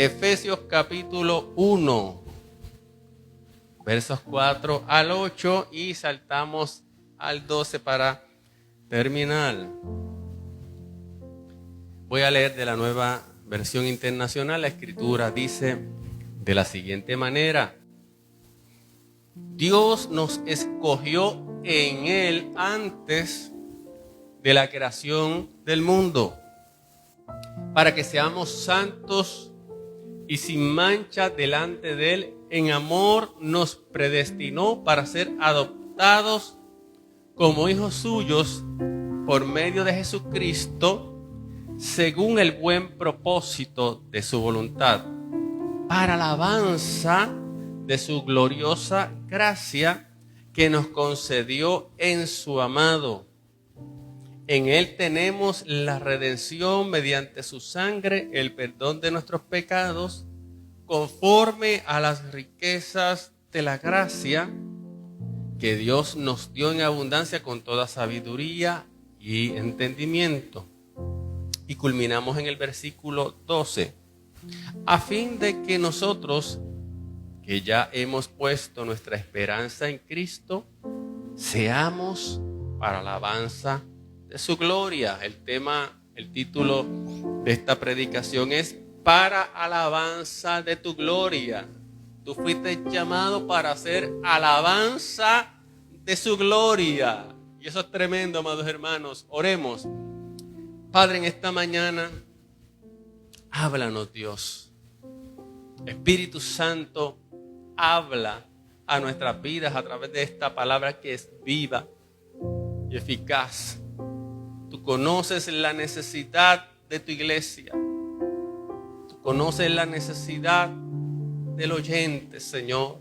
Efesios capítulo 1, versos 4 al 8 y saltamos al 12 para terminar. Voy a leer de la Nueva Versión Internacional. La Escritura dice de la siguiente manera: Dios nos escogió en Él antes de la creación del mundo, para que seamos santos y sin mancha delante de Él. En amor nos predestinó para ser adoptados como hijos suyos por medio de Jesucristo, según el buen propósito de su voluntad, para alabanza de su gloriosa gracia que nos concedió en su amado. En Él tenemos la redención mediante su sangre, el perdón de nuestros pecados, conforme a las riquezas de la gracia que Dios nos dio en abundancia con toda sabiduría y entendimiento. Y culminamos en el versículo 12. A fin de que nosotros, que ya hemos puesto nuestra esperanza en Cristo, seamos para alabanza de su gloria. El título de esta predicación es Para alabanza de tu gloria. Tú fuiste llamado para hacer alabanza de su gloria. Y eso es tremendo, amados hermanos. Oremos. Padre, en esta mañana, háblanos, Dios. Espíritu Santo, habla a nuestras vidas a través de esta palabra que es viva y eficaz. Tú conoces la necesidad de tu iglesia. Tú conoces la necesidad del oyente, Señor.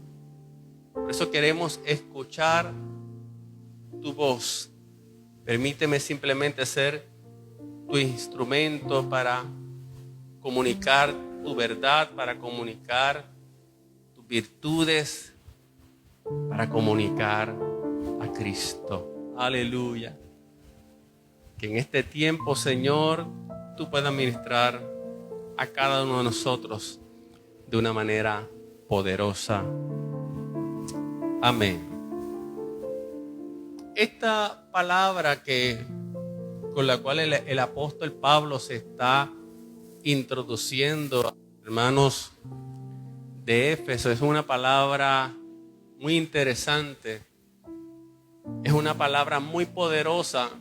Por eso queremos escuchar tu voz. Permíteme simplemente ser tu instrumento para comunicar tu verdad, para comunicar tus virtudes, para comunicar a Cristo. Aleluya. Que en este tiempo, Señor, tú puedas ministrar a cada uno de nosotros de una manera poderosa. Amén. Esta palabra con la cual el apóstol Pablo se está introduciendo, hermanos de Éfeso, es una palabra muy interesante. Es una palabra muy poderosa,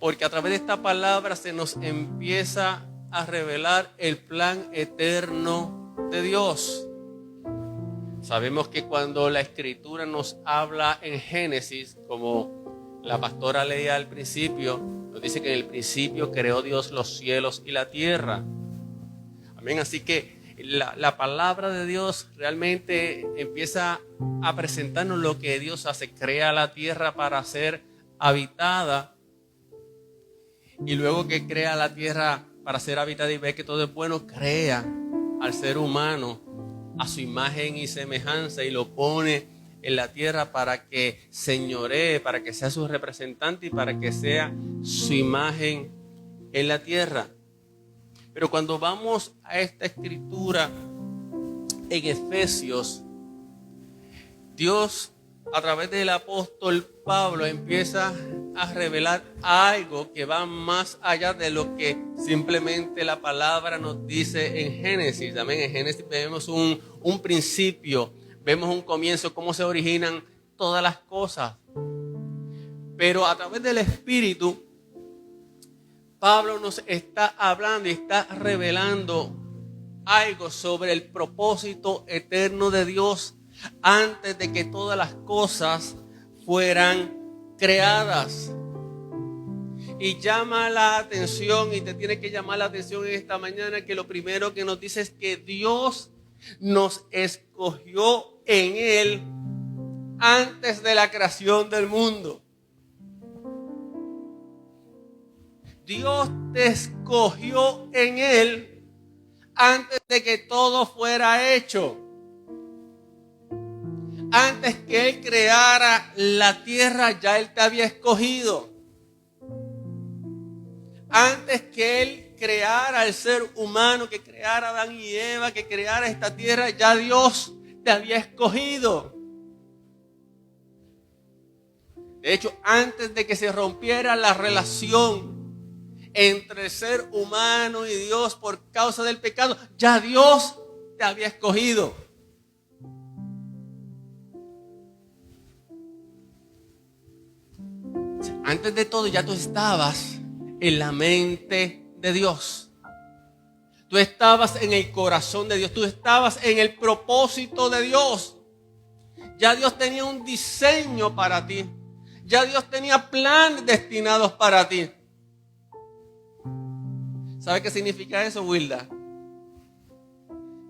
porque a través de esta palabra se nos empieza a revelar el plan eterno de Dios. Sabemos que cuando la Escritura nos habla en Génesis, como la pastora leía al principio, nos dice que en el principio creó Dios los cielos y la tierra. Amén. Así que la palabra de Dios realmente empieza a presentarnos lo que Dios hace. Crea la tierra para ser habitada. Y luego que crea la tierra para ser habitada y ve que todo es bueno, crea al ser humano a su imagen y semejanza y lo pone en la tierra para que señoree, para que sea su representante y para que sea su imagen en la tierra. Pero cuando vamos a esta escritura en Efesios, Dios a través del apóstol Pablo empieza a revelar algo que va más allá de lo que simplemente la palabra nos dice en Génesis. Amén. En Génesis vemos un principio, vemos un comienzo, cómo se originan todas las cosas. Pero a través del Espíritu, Pablo nos está hablando y está revelando algo sobre el propósito eterno de Dios antes de que todas las cosas fueran creadas. Y llama la atención, y te tiene que llamar la atención en esta mañana, que lo primero que nos dice es que Dios nos escogió en Él antes de la creación del mundo. Dios te escogió en Él antes de que todo fuera hecho. Antes que Él creara la tierra, ya Él te había escogido. Antes que Él creara el ser humano, que creara a Adán y Eva, que creara esta tierra, ya Dios te había escogido. De hecho, antes de que se rompiera la relación entre el ser humano y Dios por causa del pecado, ya Dios te había escogido. Antes de todo, ya tú estabas en la mente de Dios. Tú estabas en el corazón de Dios. Tú estabas en el propósito de Dios. Ya Dios tenía un diseño para ti. Ya Dios tenía planes destinados para ti. ¿Sabe qué significa eso, Wilda?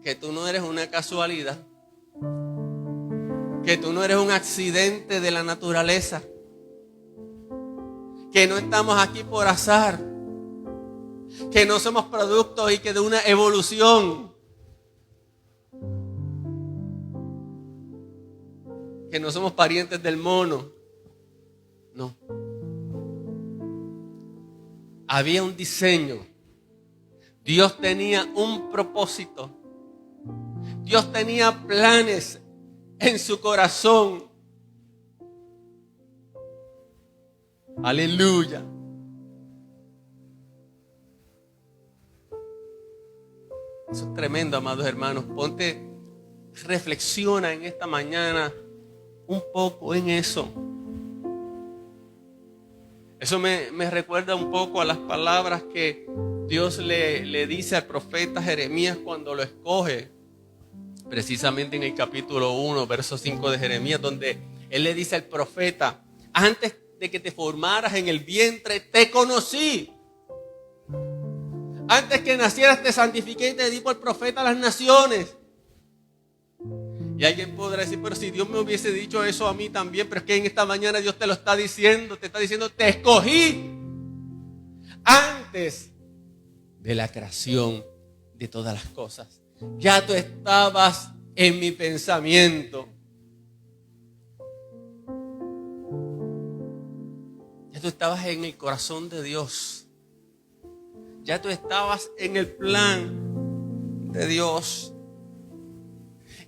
Que tú no eres una casualidad. Que tú no eres un accidente de la naturaleza. Que no estamos aquí por azar. Que no somos productos y que de una evolución. Que no somos parientes del mono. No. Había un diseño. Dios tenía un propósito. Dios tenía planes en su corazón. Aleluya. Eso es tremendo, amados hermanos. Reflexiona en esta mañana un poco en eso. Eso me recuerda un poco a las palabras que Dios le dice al profeta Jeremías cuando lo escoge. Precisamente en el capítulo 1, verso 5 de Jeremías, donde Él le dice al profeta: antes de que te formaras en el vientre, te conocí. Antes que nacieras, te santifiqué y te di por profeta a las naciones. Y alguien podrá decir: pero si Dios me hubiese dicho eso a mí también. Pero es que en esta mañana Dios te lo está diciendo. Te está diciendo: te escogí antes de la creación de todas las cosas. Ya tú estabas en mi pensamiento. Ya tú estabas en el corazón de Dios. Ya tú estabas en el plan de Dios.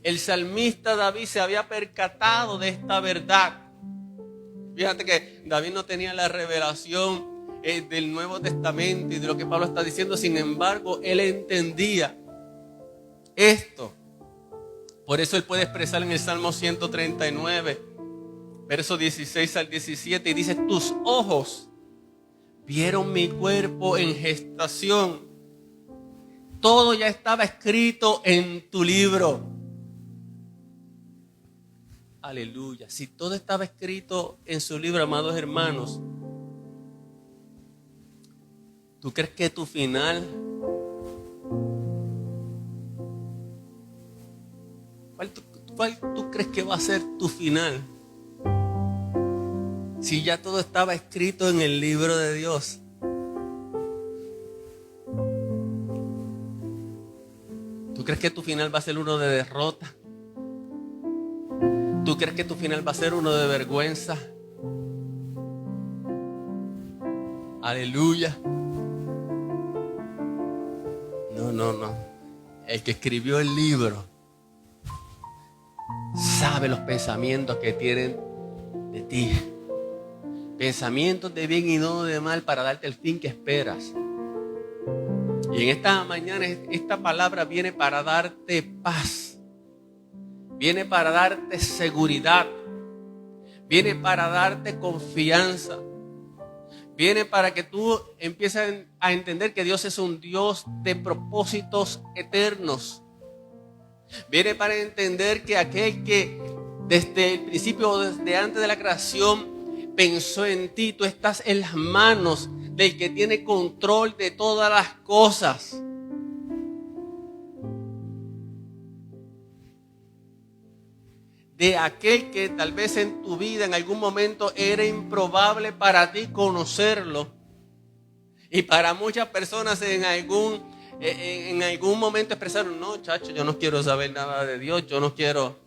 El salmista David se había percatado de esta verdad. Fíjate que David no tenía la revelación del Nuevo Testamento y de lo que Pablo está diciendo. Sin embargo, él entendía esto. Por eso él puede expresar en el Salmo 139, verso 16 al 17, y dice: tus ojos vieron mi cuerpo en gestación. Todo ya estaba escrito en tu libro. Aleluya. Si todo estaba escrito en su libro, amados hermanos, ¿tú crees que tu final? ¿Cuál tú crees que va a ser tu final? Si ya todo estaba escrito en el libro de Dios. ¿Tú crees que tu final va a ser uno de derrota? ¿Tú crees que tu final va a ser uno de vergüenza? Aleluya. No. El que escribió el libro sabe los pensamientos que tienen de ti. Pensamientos de bien y no de mal, para darte el fin que esperas. Y en esta mañana esta palabra viene para darte paz. Viene para darte seguridad. Viene para darte confianza. Viene para que tú empieces a entender que Dios es un Dios de propósitos eternos. Viene para entender que aquel que desde el principio, desde antes de la creación, pensó en ti. Tú estás en las manos del que tiene control de todas las cosas. De aquel que tal vez en tu vida en algún momento era improbable para ti conocerlo. Y para muchas personas en algún momento expresaron: no, chacho, yo no quiero saber nada de Dios, yo no quiero.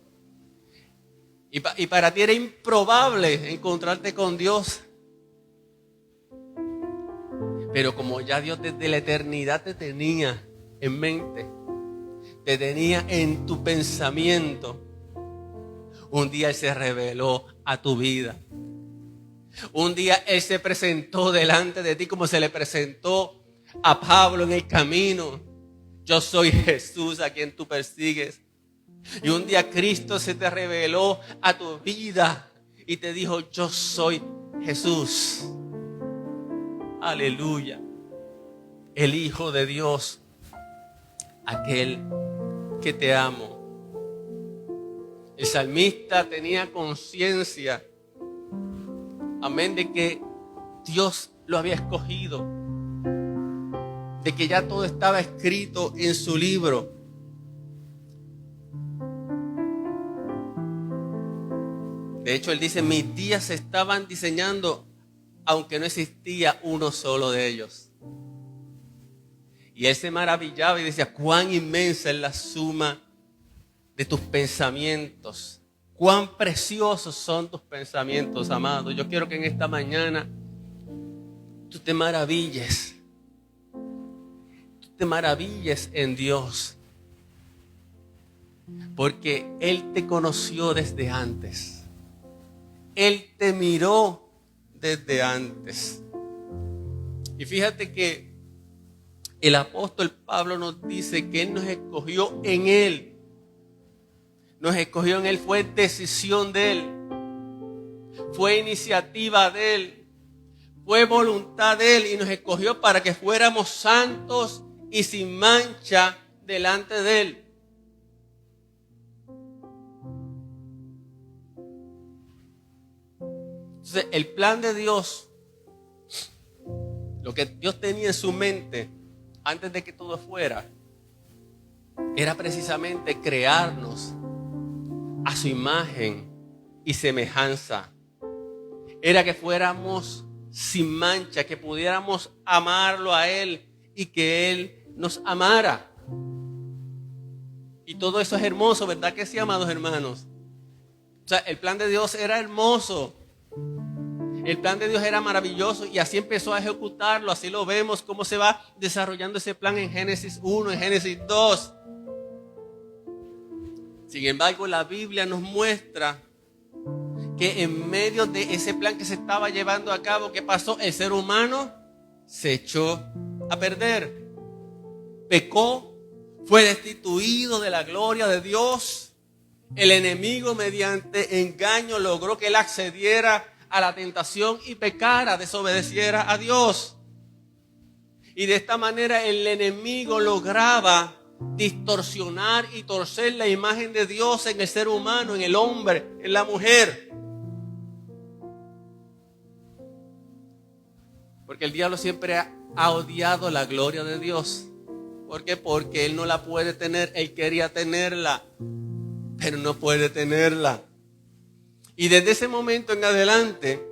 Y para ti era improbable encontrarte con Dios. Pero como ya Dios desde la eternidad te tenía en mente, te tenía en tu pensamiento, un día Él se reveló a tu vida. Un día Él se presentó delante de ti como se le presentó a Pablo en el camino. Yo soy Jesús a quien tú persigues. Y un día Cristo se te reveló a tu vida y te dijo: yo soy Jesús. Aleluya. El Hijo de Dios, aquel que te amo. El salmista tenía conciencia, amén, de que Dios lo había escogido, de que ya todo estaba escrito en su libro. De hecho, él dice: mis días se estaban diseñando, aunque no existía uno solo de ellos. Y él se maravillaba y decía: cuán inmensa es la suma de tus pensamientos. Cuán preciosos son tus pensamientos, amado. Yo quiero que en esta mañana tú te maravilles. Tú te maravilles en Dios. Porque Él te conoció desde antes. Él te miró desde antes. Y fíjate que el apóstol Pablo nos dice que Él nos escogió en Él. Nos escogió en Él, fue decisión de Él. Fue iniciativa de Él. Fue voluntad de Él y nos escogió para que fuéramos santos y sin mancha delante de Él. Entonces, el plan de Dios, lo que Dios tenía en su mente antes de que todo fuera, era precisamente crearnos a su imagen y semejanza. Era que fuéramos sin mancha, que pudiéramos amarlo a Él y que Él nos amara. Y todo eso es hermoso, ¿verdad que sí, amados hermanos? O sea, el plan de Dios era hermoso. El plan de Dios era maravilloso y así empezó a ejecutarlo. Así lo vemos, cómo se va desarrollando ese plan en Génesis 1, en Génesis 2. Sin embargo, la Biblia nos muestra que en medio de ese plan que se estaba llevando a cabo, ¿qué pasó? El ser humano se echó a perder. Pecó, fue destituido de la gloria de Dios. El enemigo, mediante engaño, logró que él accediera a la tentación y pecara, desobedeciera a Dios. Y de esta manera el enemigo lograba distorsionar y torcer la imagen de Dios en el ser humano, en el hombre, en la mujer. Porque el diablo siempre ha odiado la gloria de Dios. ¿Por qué? Porque él no la puede tener. Él quería tenerla, pero no puede tenerla. Y desde ese momento en adelante,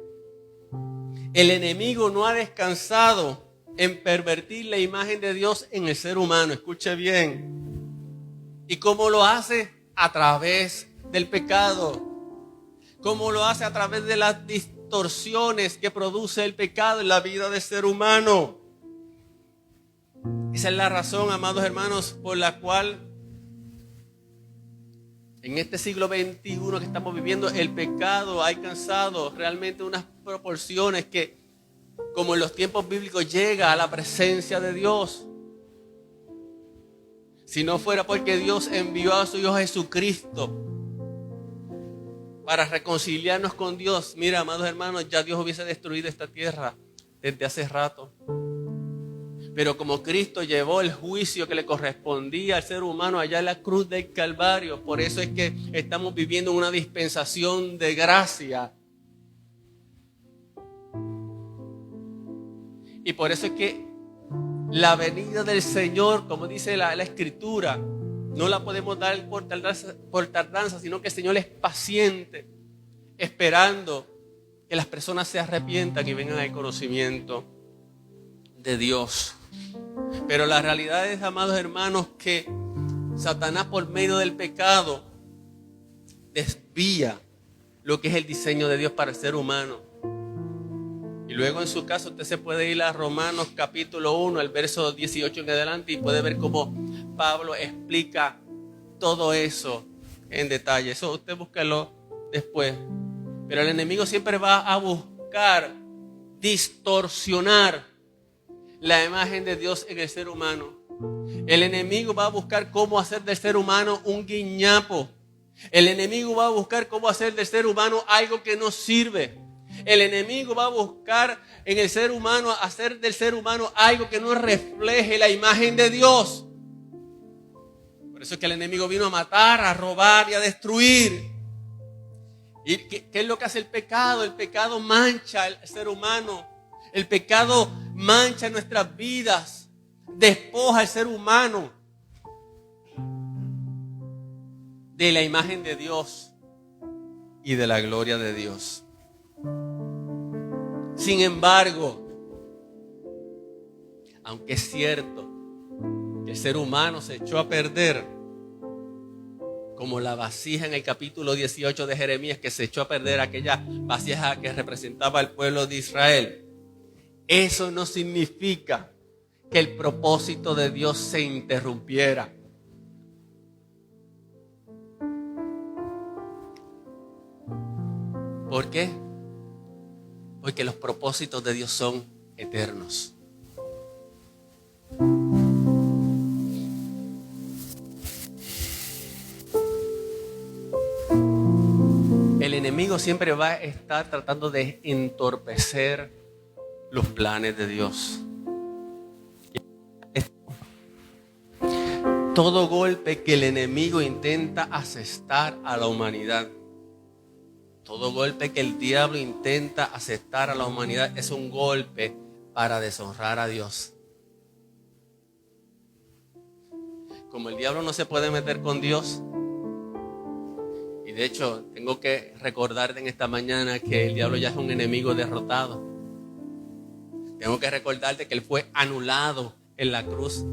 el enemigo no ha descansado en pervertir la imagen de Dios en el ser humano. Escuche bien. ¿Y cómo lo hace? A través del pecado. ¿Cómo lo hace? A través de las distorsiones que produce el pecado en la vida del ser humano. Esa es la razón, amados hermanos, por la cual en este siglo XXI que estamos viviendo, el pecado ha alcanzado realmente unas proporciones que, como en los tiempos bíblicos, llega a la presencia de Dios. Si no fuera porque Dios envió a su Hijo Jesucristo para reconciliarnos con Dios, mira, amados hermanos, ya Dios hubiese destruido esta tierra desde hace rato. Pero como Cristo llevó el juicio que le correspondía al ser humano allá en la cruz del Calvario, por eso es que estamos viviendo una dispensación de gracia. Y por eso es que la venida del Señor, como dice la Escritura, no la podemos dar por tardanza, sino que el Señor es paciente, esperando que las personas se arrepientan y vengan al conocimiento de Dios. Pero la realidad es, amados hermanos, que Satanás, por medio del pecado, desvía lo que es el diseño de Dios para el ser humano. Y luego en su caso usted se puede ir a Romanos capítulo 1, el verso 18 en adelante, y puede ver cómo Pablo explica todo eso en detalle. Eso usted búsquelo después. Pero el enemigo siempre va a buscar distorsionar la imagen de Dios en el ser humano. El enemigo va a buscar cómo hacer del ser humano un guiñapo. El enemigo va a buscar cómo hacer del ser humano algo que no sirve. El enemigo va a buscar en el ser humano hacer del ser humano algo que no refleje la imagen de Dios. Por eso es que el enemigo vino a matar, a robar y a destruir. ¿Y qué es lo que hace el pecado? El pecado mancha al ser humano. El pecado mancha nuestras vidas. Despoja al ser humano de la imagen de Dios y de la gloria de Dios. Sin embargo, aunque es cierto que el ser humano se echó a perder, como la vasija en el capítulo 18 de Jeremías, que se echó a perder aquella vasija que representaba al pueblo de Israel, eso no significa que el propósito de Dios se interrumpiera. ¿Por qué? Porque los propósitos de Dios son eternos. El enemigo siempre va a estar tratando de entorpecer los planes de Dios. Todo golpe que el enemigo intenta asestar a la humanidad, todo golpe que el diablo intenta asestar a la humanidad es un golpe para deshonrar a Dios. Como el diablo no se puede meter con Dios, y de hecho tengo que recordarte en esta mañana que el diablo ya es un enemigo derrotado. Tengo que recordarte que él fue anulado en la cruz.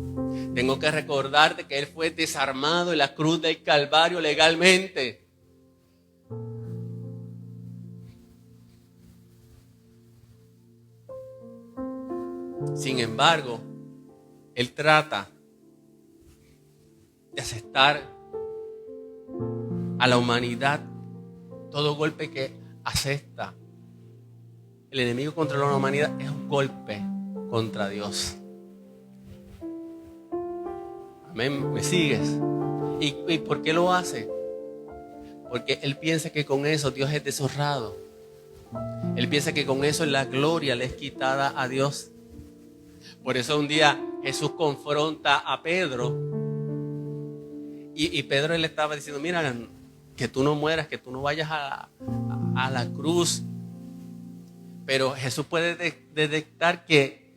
Tengo que recordarte que él fue desarmado en la cruz del Calvario legalmente. Sin embargo, él trata de asestar a la humanidad todo golpe que asesta. El enemigo contra la humanidad es un golpe contra Dios. Amén, ¿me sigues? ¿Y por qué lo hace? Porque él piensa que con eso Dios es deshonrado. Él piensa que con eso la gloria le es quitada a Dios. Por eso un día Jesús confronta a Pedro y Pedro le estaba diciendo, mira, que tú no mueras, que tú no vayas a la cruz. Pero Jesús puede detectar que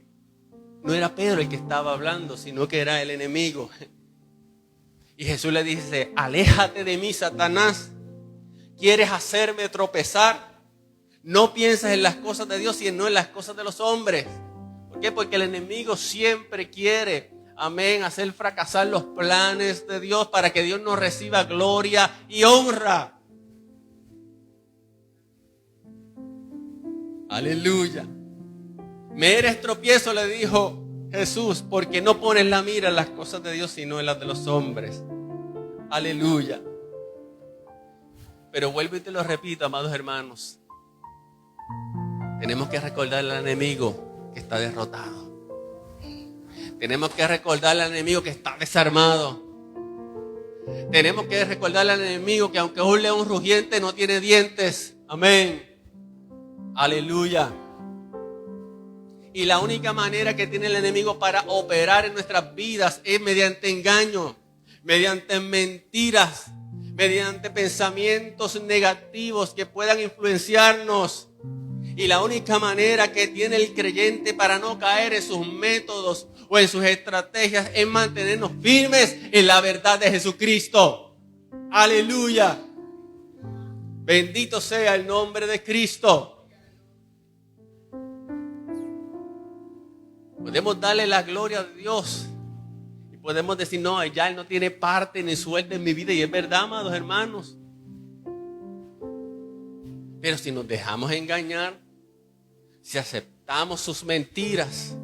no era Pedro el que estaba hablando, sino que era el enemigo. Y Jesús le dice, aléjate de mí, Satanás. ¿Quieres hacerme tropezar? No piensas en las cosas de Dios, sino en las cosas de los hombres. ¿Por qué? Porque el enemigo siempre quiere, amén, hacer fracasar los planes de Dios para que Dios no reciba gloria y honra. Aleluya. Me eres tropiezo, le dijo Jesús, porque no pones la mira en las cosas de Dios, sino en las de los hombres. Aleluya. Pero vuelvo y te lo repito, amados hermanos. Tenemos que recordarle al enemigo que está derrotado. Tenemos que recordarle al enemigo que está desarmado. Tenemos que recordarle al enemigo que aunque es un león rugiente no tiene dientes. Amén. Aleluya. Y la única manera que tiene el enemigo para operar en nuestras vidas es mediante engaño, mediante mentiras, mediante pensamientos negativos que puedan influenciarnos. Y la única manera que tiene el creyente para no caer en sus métodos o en sus estrategias es mantenernos firmes en la verdad de Jesucristo. Aleluya. Bendito sea el nombre de Cristo. Podemos darle la gloria a Dios y podemos decir, no, ya Él no tiene parte ni suerte en mi vida. Y es verdad, amados hermanos. Pero si nos dejamos engañar, si aceptamos sus mentiras,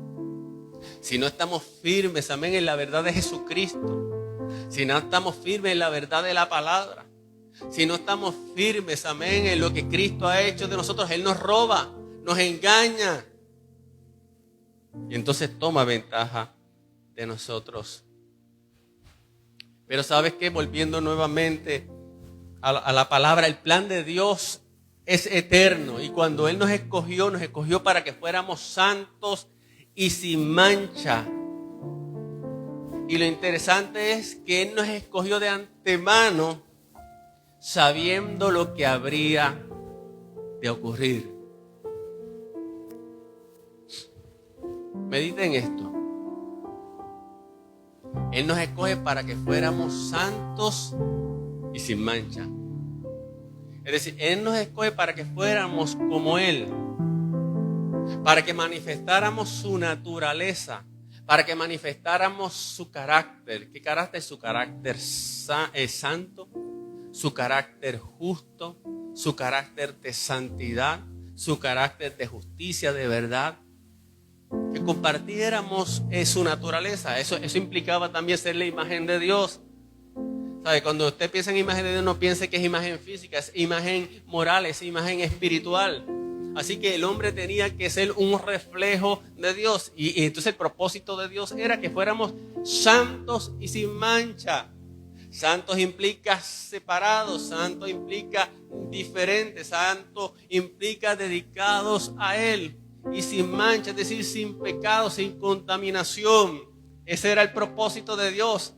si no estamos firmes, amén, en la verdad de Jesucristo, si no estamos firmes en la verdad de la palabra, si no estamos firmes, amén, en lo que Cristo ha hecho de nosotros, Él nos roba, nos engaña y entonces toma ventaja de nosotros. Pero ¿sabes qué? Volviendo nuevamente a la palabra, el plan de Dios es eterno. Y cuando Él nos escogió para que fuéramos santos y sin mancha. Y lo interesante es que Él nos escogió de antemano, sabiendo lo que habría de ocurrir. Mediten esto. Él nos escoge para que fuéramos santos y sin mancha. Es decir, Él nos escoge para que fuéramos como Él, para que manifestáramos su naturaleza, para que manifestáramos su carácter. ¿Qué carácter? Su carácter santo, su carácter justo, su carácter de santidad, su carácter de justicia, de verdad. Que compartiéramos su naturaleza. Eso implicaba también ser la imagen de Dios. ¿Sabe? Cuando usted piensa en imagen de Dios, no piense que es imagen física, es imagen moral, es imagen espiritual. Así que el hombre tenía que ser un reflejo de Dios. Y entonces el propósito de Dios era que fuéramos santos y sin mancha. Santos implica separados, santo implica diferentes, santo implica dedicados a Él. Y sin mancha, es decir, sin pecado, sin contaminación. Ese era el propósito de Dios.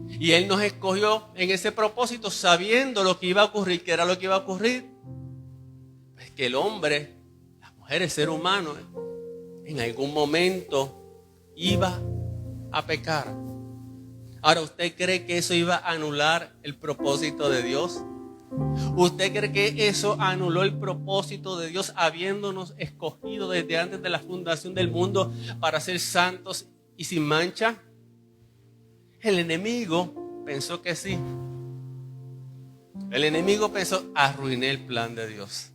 Y Él nos escogió en ese propósito sabiendo lo que iba a ocurrir. ¿Qué era lo que iba a ocurrir? Pues que el hombre, la mujer, el ser humano, en algún momento iba a pecar. Ahora, ¿usted cree que eso iba a anular el propósito de Dios? ¿Usted cree que eso anuló el propósito de Dios habiéndonos escogido desde antes de la fundación del mundo para ser santos y sin mancha? El enemigo pensó que sí. El enemigo pensó, arruiné el plan de Dios.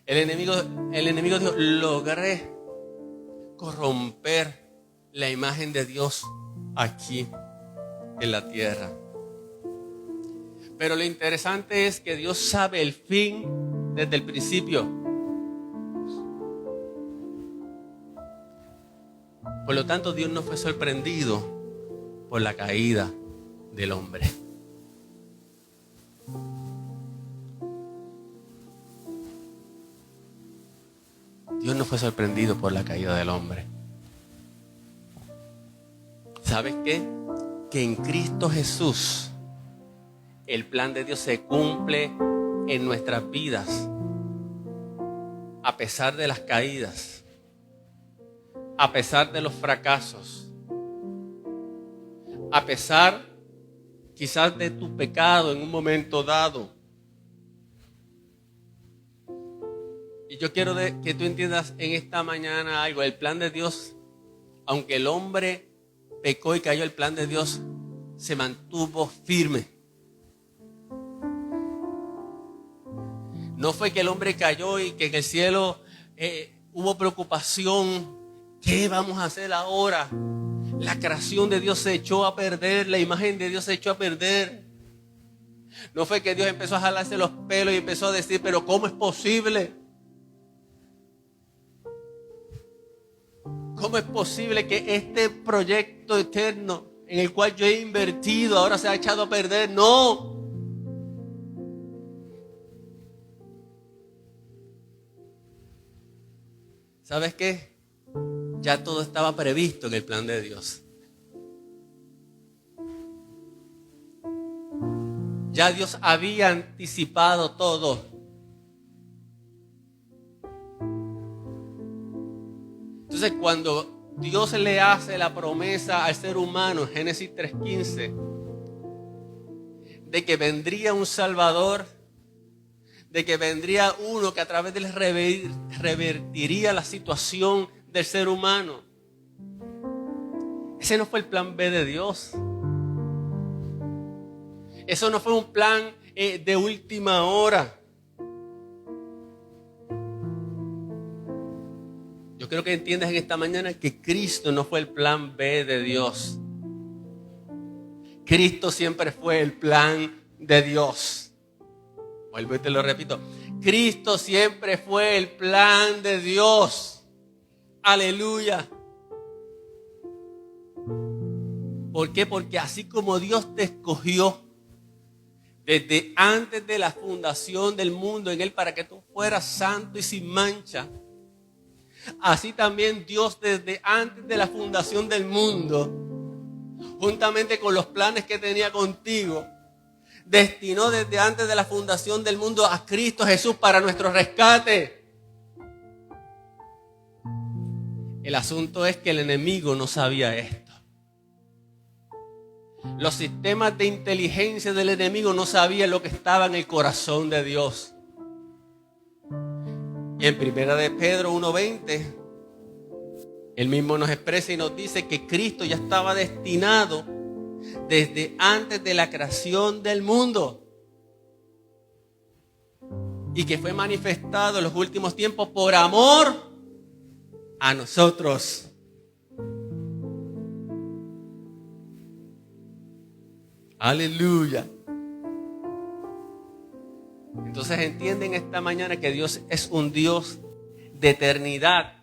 El enemigo dijo, logré corromper la imagen de Dios aquí en la tierra. Pero lo interesante es que Dios sabe el fin desde el principio. Por lo tanto, Dios no fue sorprendido por la caída del hombre. Dios no fue sorprendido por la caída del hombre. ¿Sabes qué? Que en Cristo Jesús el plan de Dios se cumple en nuestras vidas, a pesar de las caídas, a pesar de los fracasos, a pesar quizás de tu pecado en un momento dado. Y yo quiero que tú entiendas en esta mañana algo. El plan de Dios, aunque el hombre pecó y cayó, el plan de Dios se mantuvo firme. No fue que el hombre cayó y que en el cielo hubo preocupación. ¿Qué vamos a hacer ahora? La creación de Dios se echó a perder, la imagen de Dios se echó a perder. No fue que Dios empezó a jalarse los pelos y empezó a decir, pero ¿cómo es posible? ¿Cómo es posible que este proyecto eterno en el cual yo he invertido ahora se ha echado a perder? No. ¿Sabes qué? Ya todo estaba previsto en el plan de Dios. Ya Dios había anticipado todo. Entonces, cuando Dios le hace la promesa al ser humano, Génesis 3:15, de que vendría un Salvador, de que vendría uno que a través de él revertiría la situación del ser humano. Ese no fue el plan B de Dios. Eso no fue un plan de última hora. quiero que entiendas en esta mañana que Cristo no fue el plan B de Dios. Cristo siempre fue el plan de Dios. Vuelvo y te lo repito. Cristo siempre fue el plan de Dios. Aleluya. ¿Por qué? Porque así como Dios te escogió desde antes de la fundación del mundo en Él para que tú fueras santo y sin mancha, así también Dios desde antes de la fundación del mundo, juntamente con los planes que tenía contigo, destinó desde antes de la fundación del mundo a Cristo Jesús para nuestro rescate. El asunto es que el enemigo no sabía esto. Los sistemas de inteligencia del enemigo no sabían lo que estaba en el corazón de Dios. Y en 1 de Pedro 1:20, él mismo nos expresa y nos dice que Cristo ya estaba destinado desde antes de la creación del mundo y que fue manifestado en los últimos tiempos por amor a nosotros. Aleluya. Entonces entienden esta mañana que Dios es un Dios de eternidad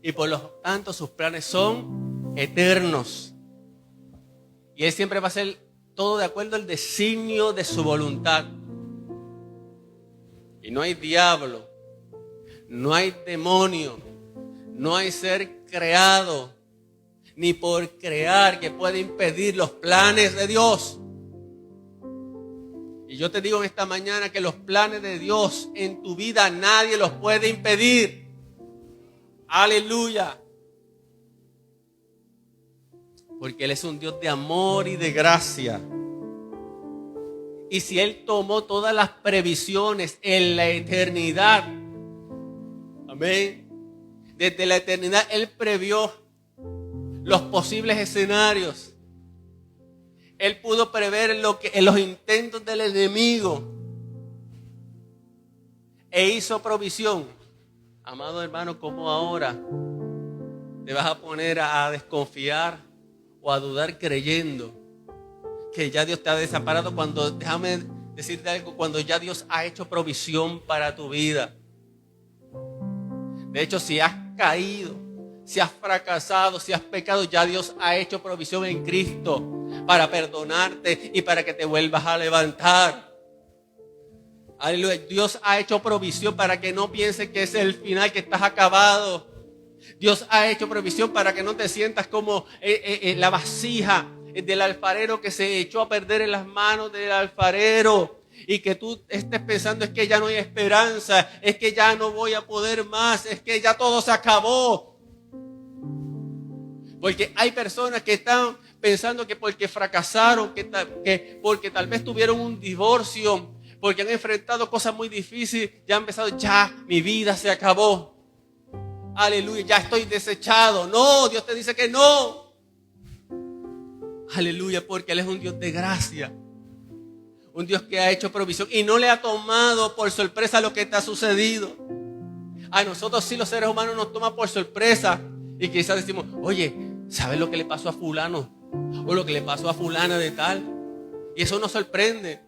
y por lo tanto sus planes son eternos. Y Él siempre va a hacer todo de acuerdo al designio de su voluntad. Y no hay diablo, no hay demonio, no hay ser creado ni por crear que pueda impedir los planes de Dios. Y yo te digo en esta mañana que los planes de Dios en tu vida nadie los puede impedir. Aleluya. Porque Él es un Dios de amor y de gracia. Y si Él tomó todas las previsiones en la eternidad, amén, desde la eternidad Él previó los posibles escenarios. Él pudo prever los intentos del enemigo e hizo provisión. Amado hermano, ¿cómo ahora te vas a poner a desconfiar o a dudar creyendo que ya Dios te ha desamparado cuando, déjame decirte algo, cuando ya Dios ha hecho provisión para tu vida? De hecho, si has caído, si has fracasado, si has pecado, ya Dios ha hecho provisión en Cristo para perdonarte y para que te vuelvas a levantar. Aleluya. Dios ha hecho provisión para que no pienses que es el final, que estás acabado. Dios ha hecho provisión para que no te sientas como la vasija del alfarero que se echó a perder en las manos del alfarero. Y que tú estés pensando es que ya no hay esperanza, es que ya no voy a poder más, es que ya todo se acabó. Porque hay personas que están pensando que porque fracasaron, que porque tal vez tuvieron un divorcio, porque han enfrentado cosas muy difíciles, ya han empezado, ya mi vida se acabó. Aleluya, ya estoy desechado. No, Dios te dice que no. Aleluya, porque Él es un Dios de gracia. Un Dios que ha hecho provisión y no le ha tomado por sorpresa lo que te ha sucedido. A nosotros sí, los seres humanos, nos toma por sorpresa. Y quizás decimos, oye, ¿sabes lo que le pasó a fulano? O lo que le pasó a fulana de tal. Y eso nos sorprende.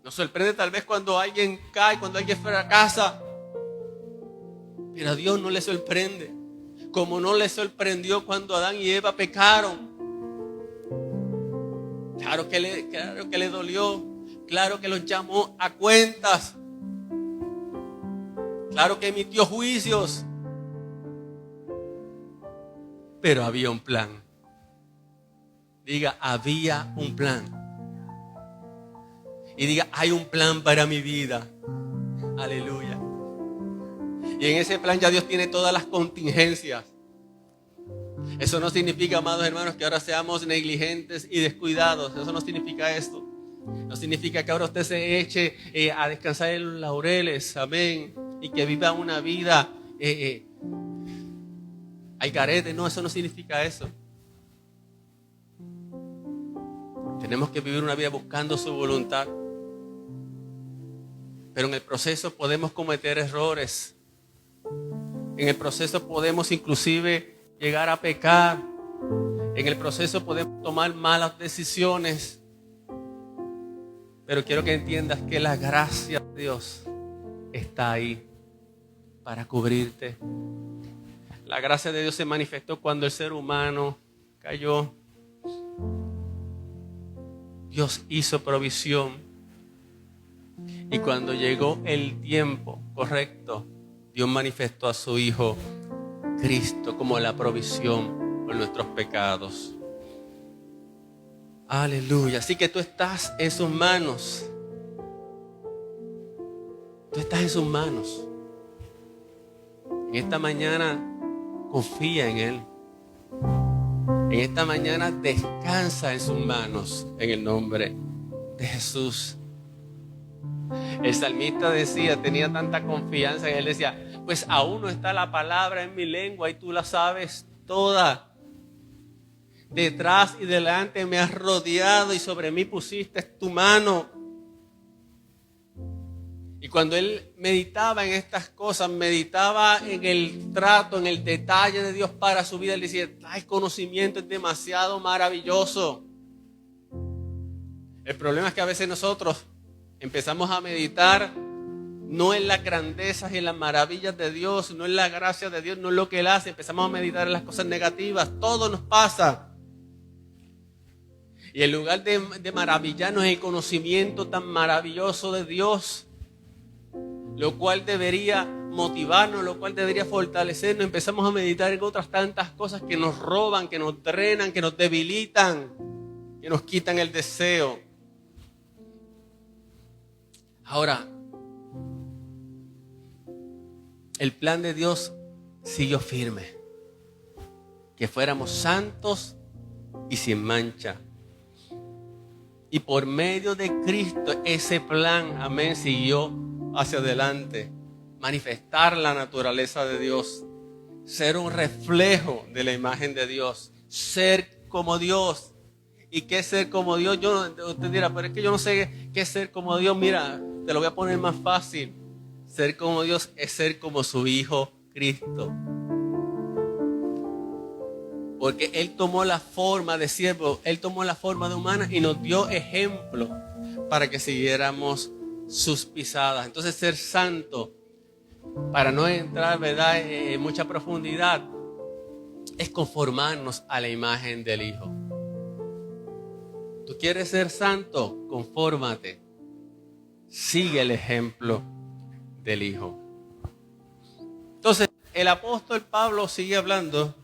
Nos sorprende tal vez cuando alguien cae, cuando alguien fracasa. Pero a Dios no le sorprende. Como no le sorprendió cuando Adán y Eva pecaron. Claro que le dolió. Claro que los llamó a cuentas. Claro que emitió juicios. Pero había un plan. Diga, había un plan. Y diga, hay un plan para mi vida. Aleluya. Y en ese plan ya Dios tiene todas las contingencias. Eso no significa, amados hermanos, que ahora seamos negligentes y descuidados. Eso no significa esto. No significa que ahora usted se eche a descansar en los laureles. Amén. Y que viva una vida al garete. No, eso no significa eso. Tenemos que vivir una vida buscando su voluntad. Pero en el proceso podemos cometer errores. En el proceso podemos inclusive llegar a pecar. En el proceso podemos tomar malas decisiones. Pero quiero que entiendas que la gracia de Dios está ahí para cubrirte. La gracia de Dios se manifestó cuando el ser humano cayó. Dios hizo provisión. Y cuando llegó el tiempo correcto, Dios manifestó a su Hijo Cristo como la provisión por nuestros pecados. Aleluya. Así que tú estás en sus manos. Tú estás en sus manos. En esta mañana confía en Él. En esta mañana descansa en sus manos en el nombre de Jesús. El salmista decía, tenía tanta confianza en Él, decía, pues aún no está la palabra en mi lengua y tú la sabes toda. Detrás y delante me has rodeado y sobre mí pusiste tu mano. Y cuando él meditaba en estas cosas, meditaba en el trato, en el detalle de Dios para su vida, él decía, el conocimiento es demasiado maravilloso. El problema es que a veces nosotros empezamos a meditar no en las grandezas y en las maravillas de Dios, no en la gracia de Dios, no en lo que Él hace. Empezamos a meditar en las cosas negativas. Todo nos pasa. Y en lugar de maravillarnos en el conocimiento tan maravilloso de Dios, lo cual debería motivarnos, lo cual debería fortalecernos, empezamos a meditar en otras tantas cosas que nos roban, que nos drenan, que nos debilitan, que nos quitan el deseo. Ahora, el plan de Dios siguió firme, que fuéramos santos y sin mancha. Y por medio de Cristo ese plan, amén, siguió hacia adelante. Manifestar la naturaleza de Dios, ser un reflejo de la imagen de Dios, ser como Dios. ¿Y qué es ser como Dios? Usted dirá, pero es que yo no sé qué es ser como Dios. Mira, te lo voy a poner más fácil. Ser como Dios es ser como su Hijo Cristo. Porque Él tomó la forma de siervo, Él tomó la forma de humana y nos dio ejemplo para que siguiéramos sus pisadas. Entonces ser santo, para no entrar, ¿verdad?, en mucha profundidad, es conformarnos a la imagen del Hijo. ¿Tú quieres ser santo? Confórmate. Sigue el ejemplo del Hijo. Entonces, el apóstol Pablo sigue hablando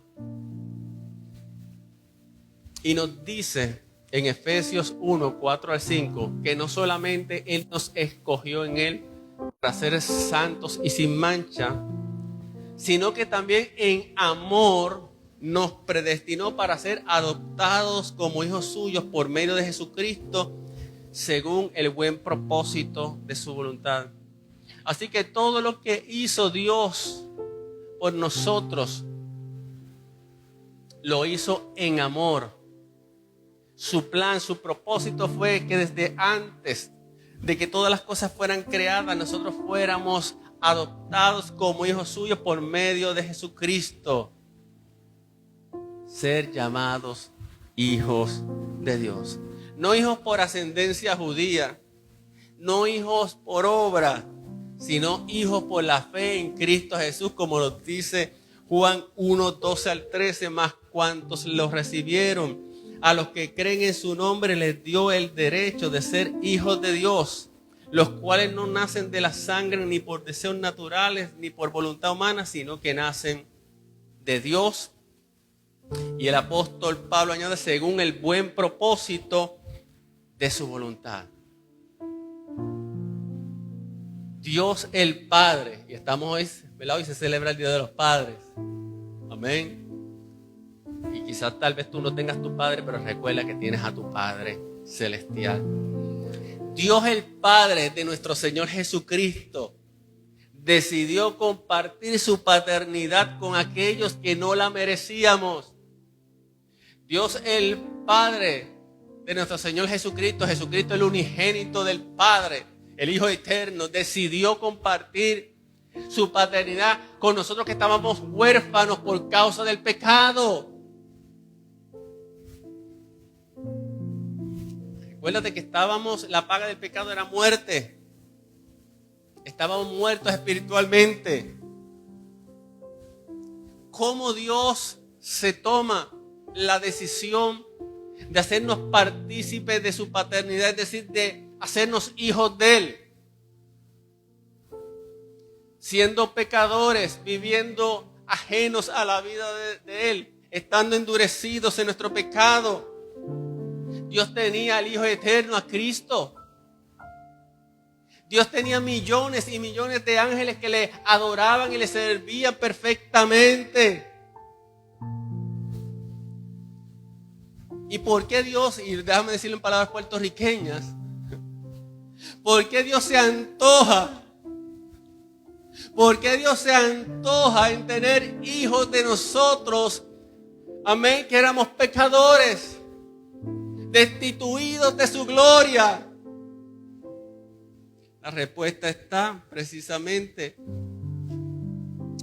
y nos dice en Efesios 1, 4 al 5, que no solamente Él nos escogió en Él para ser santos y sin mancha, sino que también en amor nos predestinó para ser adoptados como hijos suyos por medio de Jesucristo, según el buen propósito de su voluntad. Así que todo lo que hizo Dios por nosotros, lo hizo en amor. Su plan, su propósito fue que desde antes de que todas las cosas fueran creadas, nosotros fuéramos adoptados como hijos suyos por medio de Jesucristo. Ser llamados hijos de Dios. No hijos por ascendencia judía, no hijos por obra, sino hijos por la fe en Cristo Jesús, como nos dice Juan 1, 12 al 13, más cuantos los recibieron. A los que creen en su nombre les dio el derecho de ser hijos de Dios, los cuales no nacen de la sangre, ni por deseos naturales, ni por voluntad humana, sino que nacen de Dios. Y el apóstol Pablo añade, según el buen propósito de su voluntad. Dios el Padre, y estamos hoy, ¿verdad? Hoy se celebra el Día de los Padres. Amén. Y quizás tal vez tú no tengas tu padre, pero recuerda que tienes a tu Padre celestial. Dios el Padre de nuestro Señor Jesucristo decidió compartir su paternidad con aquellos que no la merecíamos. Dios el Padre de nuestro Señor Jesucristo, Jesucristo el unigénito del Padre, el Hijo eterno, decidió compartir su paternidad con nosotros que estábamos huérfanos por causa del pecado. Recuérdate que la paga del pecado era muerte. Estábamos muertos espiritualmente. ¿Cómo Dios se toma la decisión de hacernos partícipes de su paternidad, es decir, de hacernos hijos de Él? Siendo pecadores, viviendo ajenos a la vida de Él, estando endurecidos en nuestro pecado, Dios tenía al Hijo eterno, a Cristo. Dios tenía millones y millones de ángeles que le adoraban y le servían perfectamente. ¿Y por qué Dios, y déjame decirlo en palabras puertorriqueñas, por qué Dios se antoja? ¿Por qué Dios se antoja en tener hijos de nosotros? Amén, que éramos pecadores, destituidos de su gloria. La respuesta está precisamente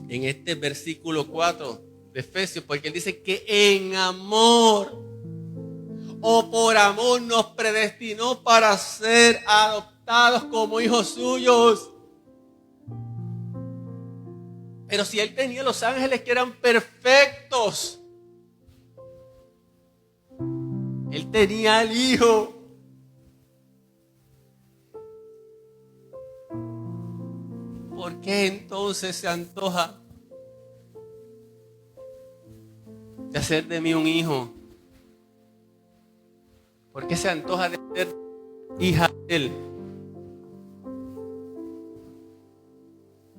en este versículo 4 de Efesios, porque Él dice que en amor o por amor nos predestinó para ser adoptados como hijos suyos. Pero si Él tenía los ángeles que eran perfectos, Él tenía al Hijo. ¿Por qué entonces se antoja de hacer de mí un hijo? ¿Por qué se antoja de ser hija de Él?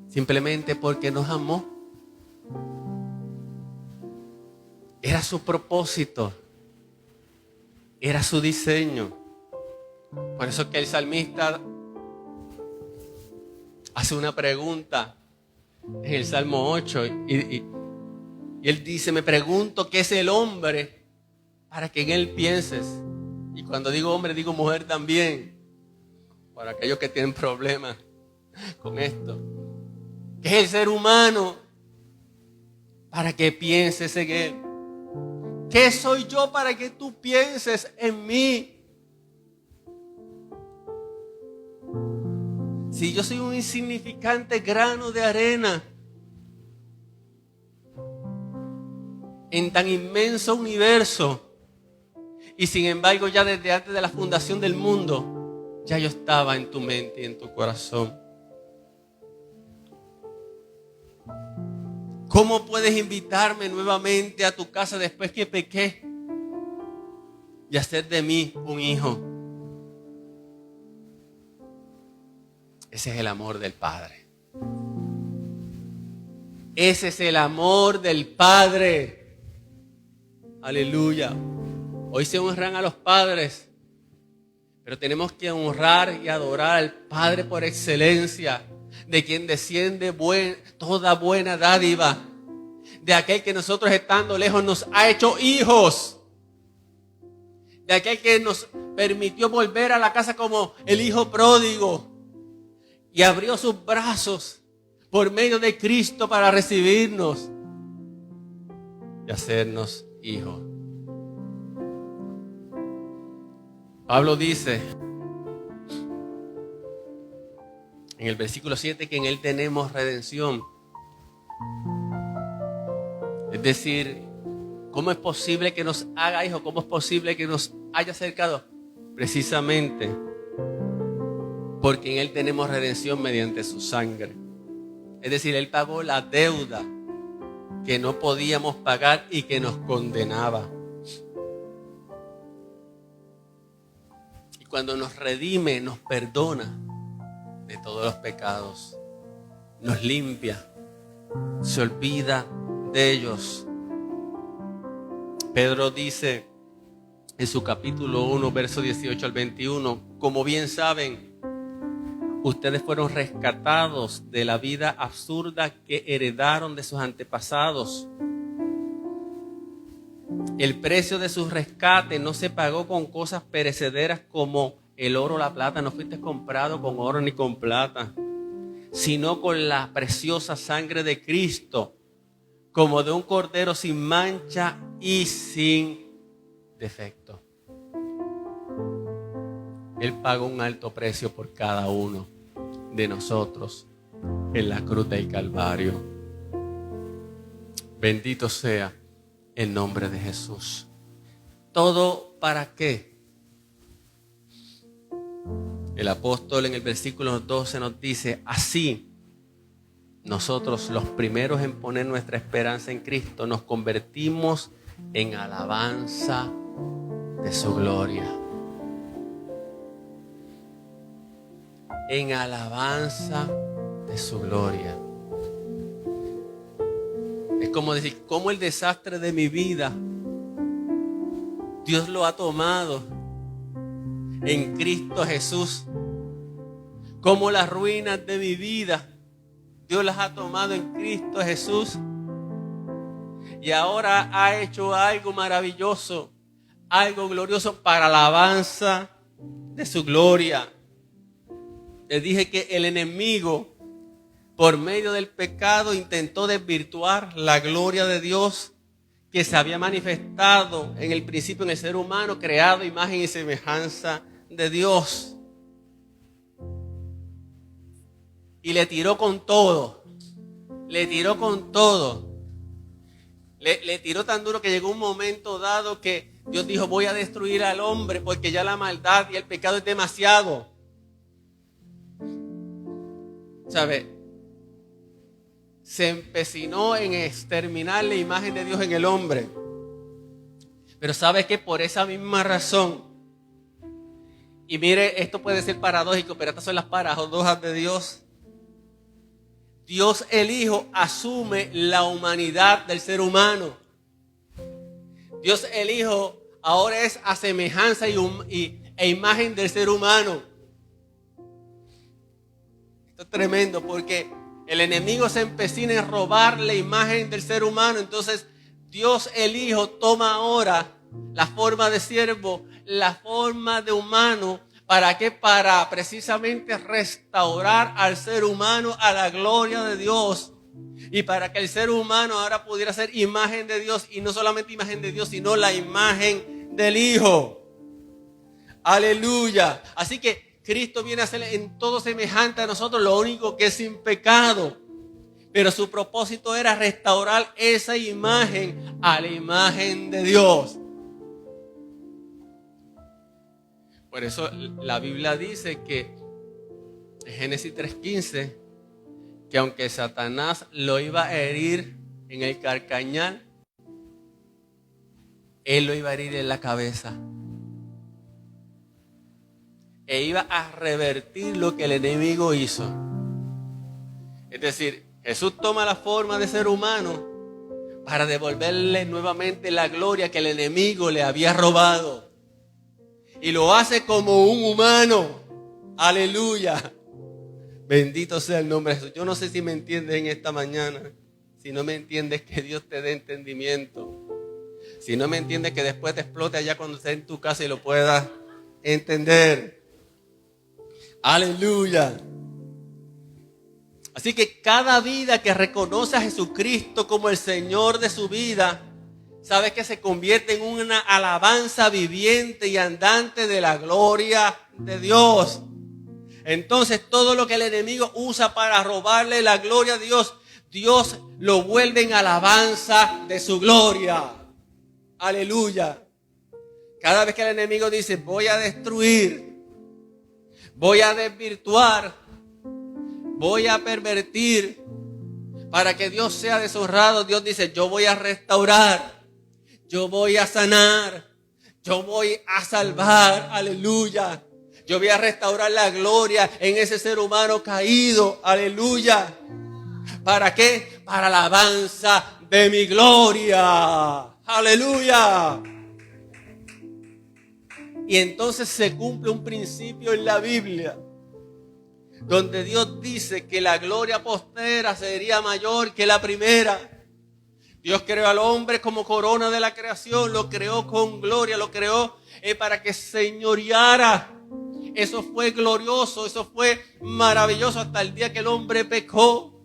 Simplemente porque nos amó. Era su propósito. Era su diseño. Por eso que el salmista hace una pregunta en el Salmo 8 y él dice, me pregunto qué es el hombre para que en él pienses. Y cuando digo hombre, digo mujer también, para aquellos que tienen problemas con esto. ¿Qué es el ser humano para que pienses en él? ¿Qué soy yo para que tú pienses en mí? Si yo soy un insignificante grano de arena en tan inmenso universo, y sin embargo ya desde antes de la fundación del mundo, ya yo estaba en tu mente y en tu corazón. ¿Cómo puedes invitarme nuevamente a tu casa después que pequé y hacer de mí un hijo? Ese es el amor del Padre. Ese es el amor del Padre. Aleluya. Hoy se honran a los padres, pero tenemos que honrar y adorar al Padre por excelencia, de quien desciende toda buena dádiva, de aquel que nosotros estando lejos nos ha hecho hijos, de aquel que nos permitió volver a la casa como el hijo pródigo y abrió sus brazos por medio de Cristo para recibirnos y hacernos hijos. Pablo dice en el versículo 7 que en Él tenemos redención. Es decir, ¿cómo es posible que nos haga hijos? ¿Cómo es posible que nos haya acercado? Precisamente porque en Él tenemos redención mediante su sangre. Es decir, Él pagó la deuda que no podíamos pagar y que nos condenaba. Y cuando nos redime, nos perdona de todos los pecados, nos limpia, se olvida de ellos. Pedro dice en su capítulo 1, verso 18 al 21, como bien saben, ustedes fueron rescatados de la vida absurda que heredaron de sus antepasados. El precio de su rescate no se pagó con cosas perecederas como el oro o la plata. No fuiste comprado con oro ni con plata, sino con la preciosa sangre de Cristo, como de un cordero sin mancha y sin defecto. Él pagó un alto precio por cada uno de nosotros en la cruz del Calvario. Bendito sea el nombre de Jesús. ¿Todo para qué? El apóstol en el versículo 12 nos dice: así, nosotros los primeros en poner nuestra esperanza en Cristo nos convertimos en alabanza de su gloria. En alabanza de su gloria. Es como decir, cómo el desastre de mi vida Dios lo ha tomado en Cristo Jesús. Como las ruinas de mi vida Dios las ha tomado en Cristo Jesús. Y ahora ha hecho algo maravilloso, algo glorioso para la alabanza de su gloria. Les dije que el enemigo, por medio del pecado, intentó desvirtuar la gloria de Dios que se había manifestado en el principio en el ser humano, creado a imagen y semejanza de Dios. Y le tiró con todo. Le tiró con todo. Le tiró tan duro que llegó un momento dado que Dios dijo: voy a destruir al hombre porque ya la maldad y el pecado es demasiado. ¿Sabe? Se empecinó en exterminar la imagen de Dios en el hombre. Pero ¿sabe qué? Por esa misma razón, y mire, esto puede ser paradójico, pero estas son las paradojas de Dios. Dios el Hijo asume la humanidad del ser humano. Dios el Hijo ahora es a semejanza e imagen del ser humano. Esto es tremendo porque el enemigo se empecina en robar la imagen del ser humano. Entonces Dios el Hijo toma ahora la forma de siervo, la forma de humano. ¿Para qué? Para precisamente restaurar al ser humano a la gloria de Dios. Y para que el ser humano ahora pudiera ser imagen de Dios. Y no solamente imagen de Dios, sino la imagen del Hijo. Aleluya. Así que Cristo viene a ser en todo semejante a nosotros, lo único que es sin pecado. Pero su propósito era restaurar esa imagen a la imagen de Dios. Por eso la Biblia dice que en Génesis 3:15, que aunque Satanás lo iba a herir en el carcañal, él lo iba a herir en la cabeza. E iba a revertir lo que el enemigo hizo. Es decir, Jesús toma la forma de ser humano para devolverle nuevamente la gloria que el enemigo le había robado. Y lo hace como un humano. Aleluya. Bendito sea el nombre de Jesús. Yo no sé si me entiendes en esta mañana. Si no me entiendes, que Dios te dé entendimiento. Si no me entiendes, que después te explote allá cuando estés en tu casa y lo puedas entender. Aleluya. Así que cada vida que reconoce a Jesucristo como el Señor de su vida, sabe que se convierte en una alabanza viviente y andante de la gloria de Dios. Entonces todo lo que el enemigo usa para robarle la gloria a Dios, Dios lo vuelve en alabanza de su gloria. Aleluya. Cada vez que el enemigo dice: voy a destruir, voy a desvirtuar, voy a pervertir, para que Dios sea deshonrado, Dios dice: yo voy a restaurar. Yo voy a sanar, yo voy a salvar, aleluya. Yo voy a restaurar la gloria en ese ser humano caído, aleluya. ¿Para qué? Para la alabanza de mi gloria, aleluya. Y entonces se cumple un principio en la Biblia, donde Dios dice que la gloria postera sería mayor que la primera. Dios creó al hombre como corona de la creación, lo creó con gloria, lo creó para que señoreara Eso fue glorioso, eso fue maravilloso hasta el día que el hombre pecó.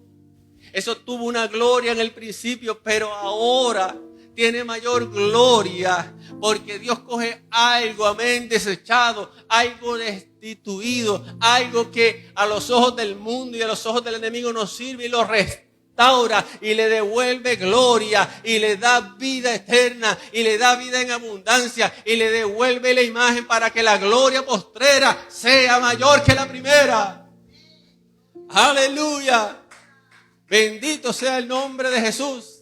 Eso tuvo una gloria en el principio, pero ahora tiene mayor gloria, porque Dios coge algo, amén, desechado, algo destituido, algo que a los ojos del mundo y a los ojos del enemigo no sirve, y lo restaura y le devuelve gloria y le da vida eterna y le da vida en abundancia y le devuelve la imagen para que la gloria postrera sea mayor que la primera. Aleluya. Bendito sea el nombre de Jesús.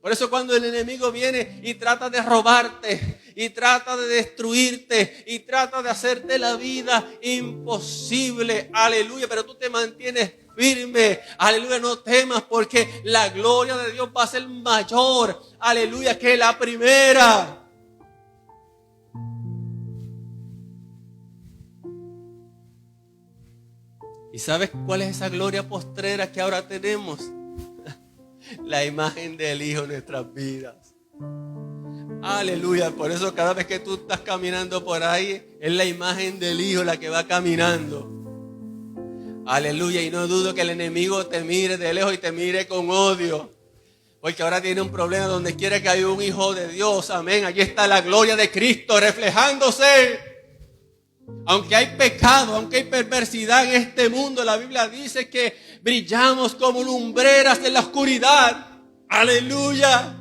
Por eso cuando el enemigo viene y trata de robarte, y trata de destruirte, y trata de hacerte la vida imposible, aleluya, pero tú te mantienes firme, aleluya, no temas, porque la gloria de Dios va a ser mayor, aleluya, que la primera. ¿Y sabes cuál es esa gloria postrera que ahora tenemos? La imagen del Hijo en nuestras vidas. Aleluya. Por eso cada vez que tú estás caminando por ahí, es la imagen del Hijo la que va caminando. Aleluya. Y no dudo que el enemigo te mire de lejos y te mire con odio, porque ahora tiene un problema. Donde quiera que haya un Hijo de Dios, amén, allí está la gloria de Cristo reflejándose. Aunque hay pecado, aunque hay perversidad en este mundo, la Biblia dice que brillamos como lumbreras en la oscuridad. Aleluya.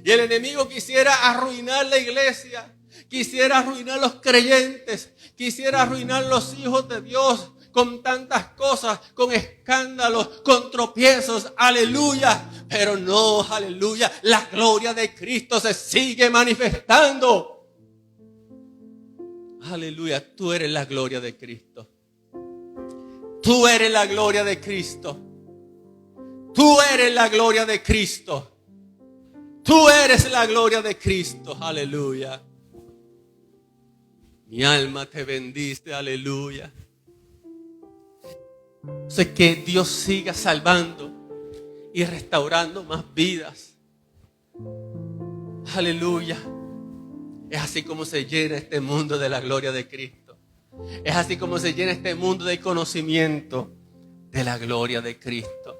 Y el enemigo quisiera arruinar la iglesia, quisiera arruinar los creyentes, quisiera arruinar los hijos de Dios con tantas cosas, con escándalos, con tropiezos. Aleluya. Pero no, aleluya, la gloria de Cristo se sigue manifestando. Aleluya, tú eres la gloria de Cristo. Tú eres la gloria de Cristo. Tú eres la gloria de Cristo. Tú eres la gloria de Cristo. Aleluya. Mi alma te bendice. Aleluya. Sé que Dios siga salvando y restaurando más vidas. Aleluya. Es así como se llena este mundo de la gloria de Cristo. Es así como se llena este mundo del conocimiento de la gloria de Cristo.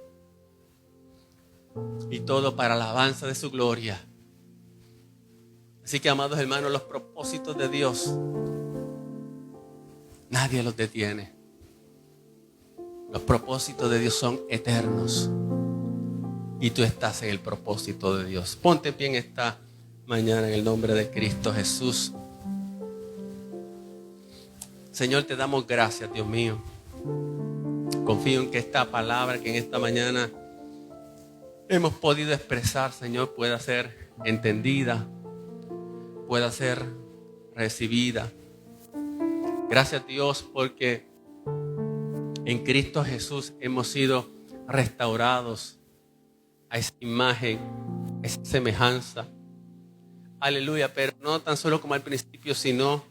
Y todo para la alabanza de su gloria. Así que, amados hermanos, los propósitos de Dios, nadie los detiene. Los propósitos de Dios son eternos. Y tú estás en el propósito de Dios. Ponte en pie en esta mañana en el nombre de Cristo Jesús. Señor, te damos gracias, Dios mío. Confío en que esta palabra que en esta mañana hemos podido expresar, Señor, pueda ser entendida, pueda ser recibida. Gracias, Dios, porque en Cristo Jesús hemos sido restaurados a esa imagen, a esa semejanza. Aleluya, pero no tan solo como al principio, sino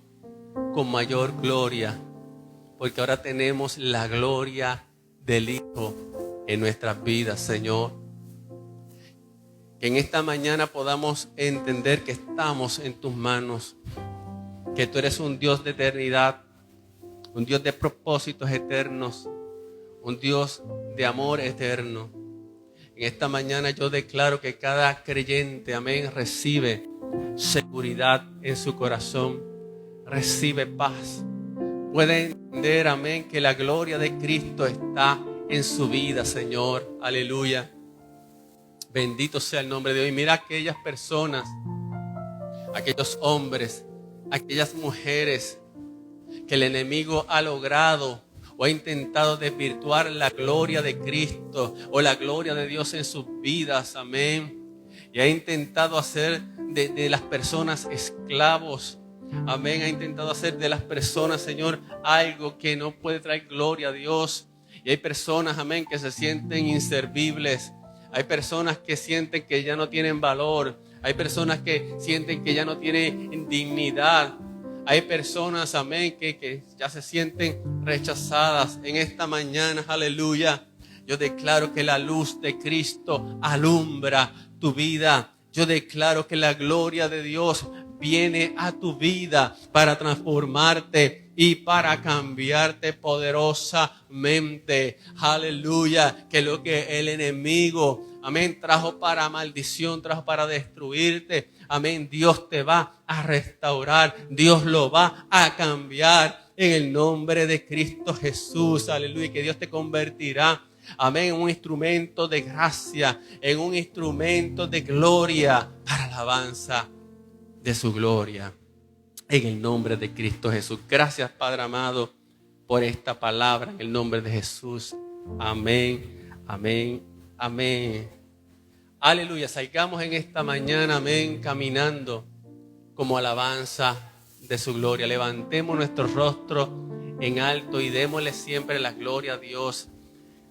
con mayor gloria, porque ahora tenemos la gloria del Hijo en nuestras vidas, Señor. Que en esta mañana podamos entender que estamos en tus manos, que tú eres un Dios de eternidad, un Dios de propósitos eternos, un Dios de amor eterno. En esta mañana yo declaro que cada creyente, amén, recibe seguridad en su corazón, recibe paz, puede entender, amén, que la gloria de Cristo está en su vida, Señor. Aleluya. Bendito sea el nombre de Dios. Y mira aquellas personas, aquellos hombres, aquellas mujeres que el enemigo ha logrado o ha intentado desvirtuar la gloria de Cristo o la gloria de Dios en sus vidas, amén. Y ha intentado hacer de las personas esclavos, amén. Ha intentado hacer de las personas, Señor, algo que no puede traer gloria a Dios. Y hay personas, amén, que se sienten inservibles. Hay personas que sienten que ya no tienen valor. Hay personas que sienten que ya no tienen dignidad. Hay personas, amén, que ya se sienten rechazadas. En esta mañana, aleluya, yo declaro que la luz de Cristo alumbra tu vida. Yo declaro que la gloria de Dios viene a tu vida para transformarte y para cambiarte poderosamente. Aleluya. Que lo que el enemigo, amén, trajo para maldición, trajo para destruirte, amén, Dios te va a restaurar, Dios lo va a cambiar en el nombre de Cristo Jesús. Aleluya. Que Dios te convertirá, amén, en un instrumento de gracia, en un instrumento de gloria para alabanza de su gloria, en el nombre de Cristo Jesús. Gracias, Padre amado, por esta palabra, en el nombre de Jesús. Amén, amén, amén. Aleluya. Salgamos en esta mañana, amén, caminando como alabanza de su gloria. Levantemos nuestro rostro en alto y démosle siempre la gloria a Dios.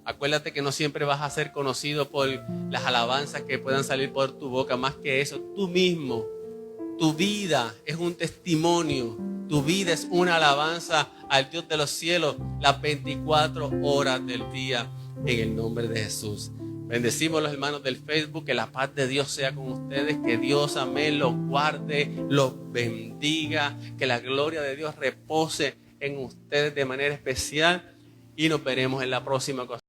Acuérdate que no siempre vas a ser conocido por las alabanzas que puedan salir por tu boca. Más que eso, tú mismo, tu vida es un testimonio. Tu vida es una alabanza al Dios de los cielos las 24 horas del día, en el nombre de Jesús. Bendecimos a los hermanos del Facebook. Que la paz de Dios sea con ustedes. Que Dios, amén, los guarde, los bendiga. Que la gloria de Dios repose en ustedes de manera especial. Y nos veremos en la próxima ocasión.